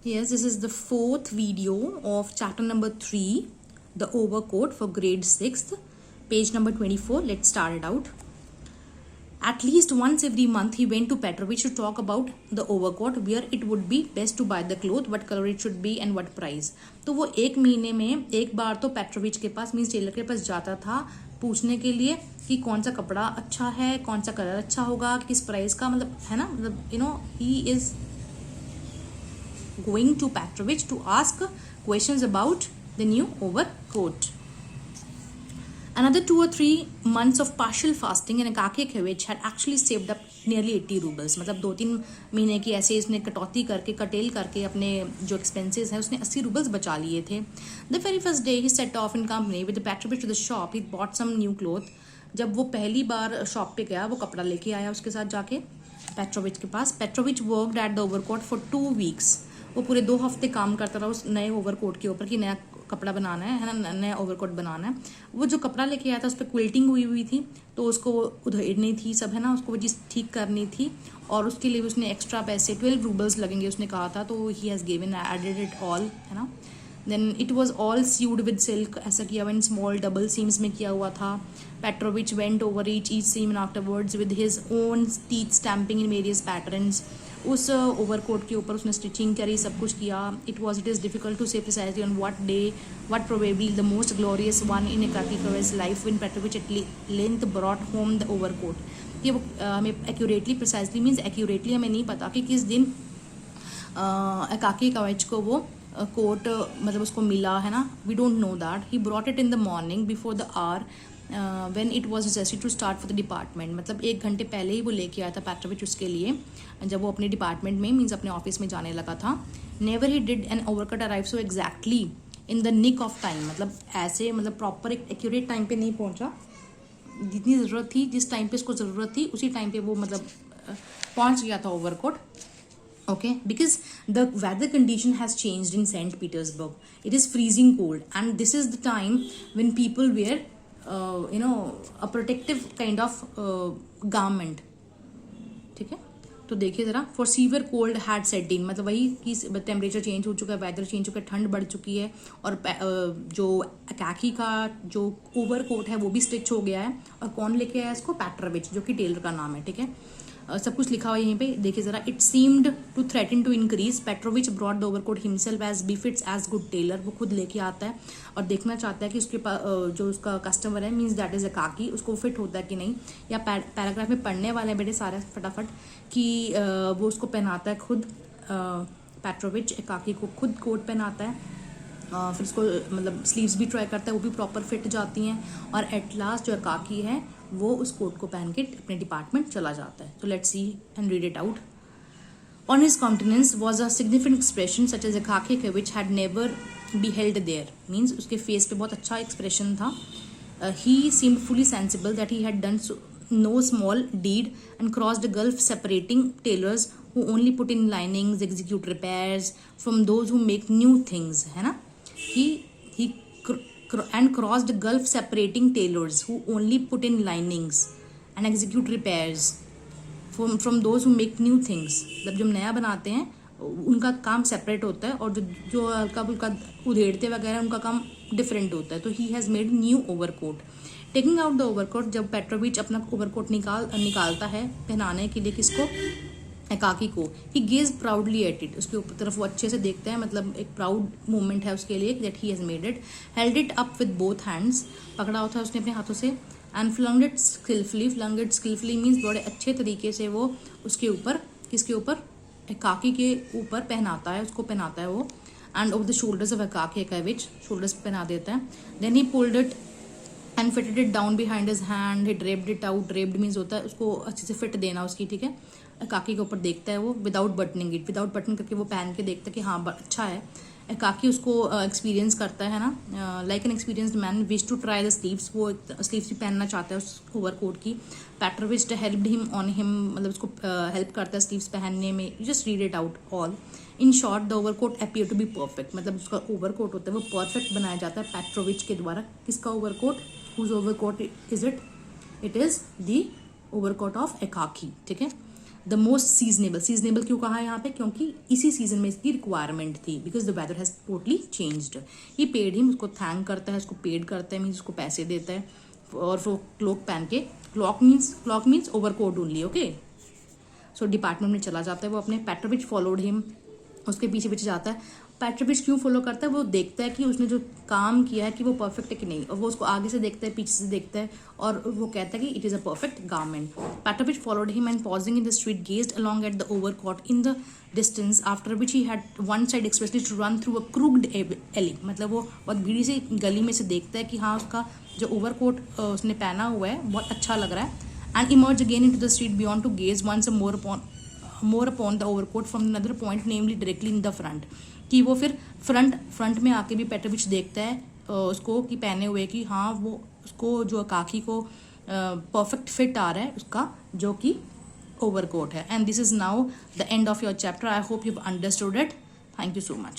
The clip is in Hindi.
Yes, this is the fourth video of chapter number 3, the overcoat for grade 6th, page number 24. Let's start it out. At least once every month he went to Petrovich to talk about the overcoat, where it would be best to buy the cloth, what color it should be and what price. तो वो एक महीने में एक बार तो पेट्रोविच के पास मीन्स टेलर के पास जाता था पूछने के लिए कि कौन सा कपड़ा अच्छा है, कौन सा कलर अच्छा होगा, किस प्राइस का, मतलब है ना, मतलब he is going to Petrovich to ask questions about the new overcoat. Another 2 or 3 months of partial fasting and Akakievich had actually saved up nearly 80 rubles. मतलब 2-3 महीने की ऐसे इसने कटौती करके कटेल करके अपने जो एक्सपेंसेस हैं उसने 80 रूबल्स बचा लिए थे. The very first day he set off in company with the Petrovich to the shop. He bought some new clothes. जब वो पहली बार शॉप पे गया वो कपड़ा लेके आया उसके साथ जाके पेट्रोविच के पास. Petrovich worked at the overcoat for 2 weeks. वो पूरे 2 हफ्ते काम करता रहा उस नए ओवरकोट के ऊपर कि नया कपड़ा बनाना है ना, नया ओवरकोट बनाना है. वो जो कपड़ा लेके आया था उस पर क्विल्टिंग हुई हुई थी तो उसको उधेड़नी थी सब, है ना, उसको वो चीज़ ठीक करनी थी और उसके लिए उसने एक्स्ट्रा पैसे 12 रूबल्स लगेंगे उसने कहा था. तो he has given added it all, है ना. Then it was all sewed with silk, ऐसा किया हुआ इन स्मॉल डबल सीम्स में किया हुआ था. Petrovich went over each seam and afterwards with his own teeth stamping in various patterns. उस ओवरकोट के ऊपर उसने स्टिचिंग करी, सब कुछ किया. It is difficult to say precisely on what day what probably the most glorious one in Akakievich life when Petrovich at length brought home the overcoat. ये वो हमें एक्यूरेटली प्रिसाइजली मीन्स एक्यूरेटली हमें नहीं पता कि किस दिन Akakievich को वो कोट मतलब उसको मिला, है ना. We don't know that. He brought it in the morning before the hour when it was necessary to start for the department. मतलब 1 घंटे पहले ही वो लेके आया था पेट्रोविच उसके लिए जब वो अपने डिपार्टमेंट में मीन्स अपने ऑफिस में जाने लगा था. Never he did an overcoat arrive so exactly in the nick of time. मतलब ऐसे मतलब प्रॉपर एक एक्यूरेट टाइम पे नहीं पहुंचा. जितनी ज़रूरत थी, जिस टाइम पे उसको ज़रूरत थी उसी टाइम पे वो मतलब पहुंच गया था overcoat. Okay, because the weather condition has changed in St. Petersburg. It is freezing cold, and this is the time when people wear, a protective kind of garment. ठीक है, तो देखिए ज़रा. For severe cold had set in, मतलब वही कि टेम्परेचर चेंज हो चुका है, वेदर चेंज हो चुका है, ठंड बढ़ चुकी है और जो अकाकी का जो ओवरकोट है वो भी स्टिच हो गया है. और कौन लेके आया इसको? पेट्रोविच, जो कि टेलर का नाम है. ठीक है, सब कुछ लिखा हुआ है यहीं पे, देखिए जरा. It seemed to threaten to increase. Petrovich brought the overcoat himself as befits as good tailor. वो खुद लेके आता है और देखना चाहता है कि उसके पास जो उसका कस्टमर है मीन्स दैट इज अकाकी, उसको फिट होता है कि नहीं. या पैराग्राफ में पढ़ने वाले हैं बेटे सारे फटाफट कि वो उसको पहनाता है खुद. पेट्रोविच अकाकी को खुद कोट पहनाता है, फिर उसको मतलब स्लीव्स भी ट्राई करता है, वो भी प्रॉपर फिट जाती हैं. और एट लास्ट जो अकाकी है वो उस कोट को पहन के अपने डिपार्टमेंट चला जाता है. तो let's see and read it out. On his countenance was a significant expression such as Akakievich had never beheld there. Means उसके फेस पे बहुत अच्छा एक्सप्रेशन था. He seemed fully sensible that he had done no small deed and crossed a gulf separating tailors who only put in linings, execute repairs from those who make new things, है ना. He and crossed a gulf separating tailors who only put in linings and execute repairs from those who make new things. मतलब जो नया बनाते हैं उनका काम सेपरेट होता है और जो हल्का फुल्का उधेड़ते वगैरह उनका काम डिफरेंट होता है. तो he has made new overcoat. Taking out the overcoat, जब पेट्रोविच अपना ओवरकोट निकालता है पहनाने के लिए किसको? अकाकी को. ही गेज प्राउडली एट इट. उसके ऊपर तरफ वो अच्छे से देखता है, मतलब एक प्राउड मोमेंट है उसके लिए that he has made it. Held it up with both hands, पकड़ा होता है उसने अपने हाथों से. And flung it skilfully means बड़े अच्छे तरीके से वो उसके ऊपर, किसके ऊपर? अकाकी के ऊपर पहनाता है, उसको पहनाता है वो. And over the shoulders of Akakievich, shoulders पे पहना देता है. Then he pulled it and fitted it down behind his hand. He draped it out. Draped means होता है उसको अच्छे से फिट देना उसकी. ठीक है, अकाकी के ऊपर देखता है वो without buttoning it. Without button करके वो पहन के देखता है कि हाँ अच्छा है. अकाकी उसको एक्सपीरियंस करता है ना. Like an experienced man wish to try the sleeves. वो स्लीव्स भी पहनना चाहता है उस ओवरकोट की. Petrovich helped him on him, मतलब उसको हेल्प करता है स्लीव्स पहनने में. Just read it out all. In short the overcoat appear to be perfect. मतलब उसका ओवरकोट होता है वो परफेक्ट बनाया जाता है पेट्रोविच के द्वारा. किसका overcoat? Whose overcoat is it? It is the overcoat of Akaki. ठीक है, द मोस्ट सीजनेबल क्यों कहा है यहाँ पे, क्योंकि इसी सीजन में इसकी रिक्वायरमेंट थी, because the weather has totally changed. He paid him, उसको थैंक करता है, उसको पेड करता है, मीन्स उसको पैसे देता है, और वो क्लॉक पहन के, cloak means overcoat only, okay. So department में चला जाता है वो अपने। पेट्रोविच फॉलोड हिम, उसके पीछे पीछे जाता है। पेट्रोविच क्यों फॉलो करता है, वो देखता है कि उसने जो काम किया है कि वो परफेक्ट है कि नहीं, और वो उसको आगे से देखता है, पीछे से देखता है, और वो कहता है कि it is a perfect garment. Petrovich followed him and pausing in the street gazed along at the overcoat in the distance, after which he had one side expressly to run through a crooked alley. मतलब वो बहुत भीड़ी से गली में से देखता है कि हाँ उसका जो ओवरकोट उसने पहना हुआ है बहुत अच्छा लग रहा है, and emerge again into the street beyond to gaze once more upon the overcoat from another point, namely directly in the front। कि वो फिर फ्रंट में आके भी पेट्रोविच देखता है उसको कि पहने हुए कि हाँ वो उसको जो काकी को परफेक्ट फिट आ रहा है उसका जो कि ओवरकोट है। And this is now the end of your chapter. I hope you understood it. Thank you so much.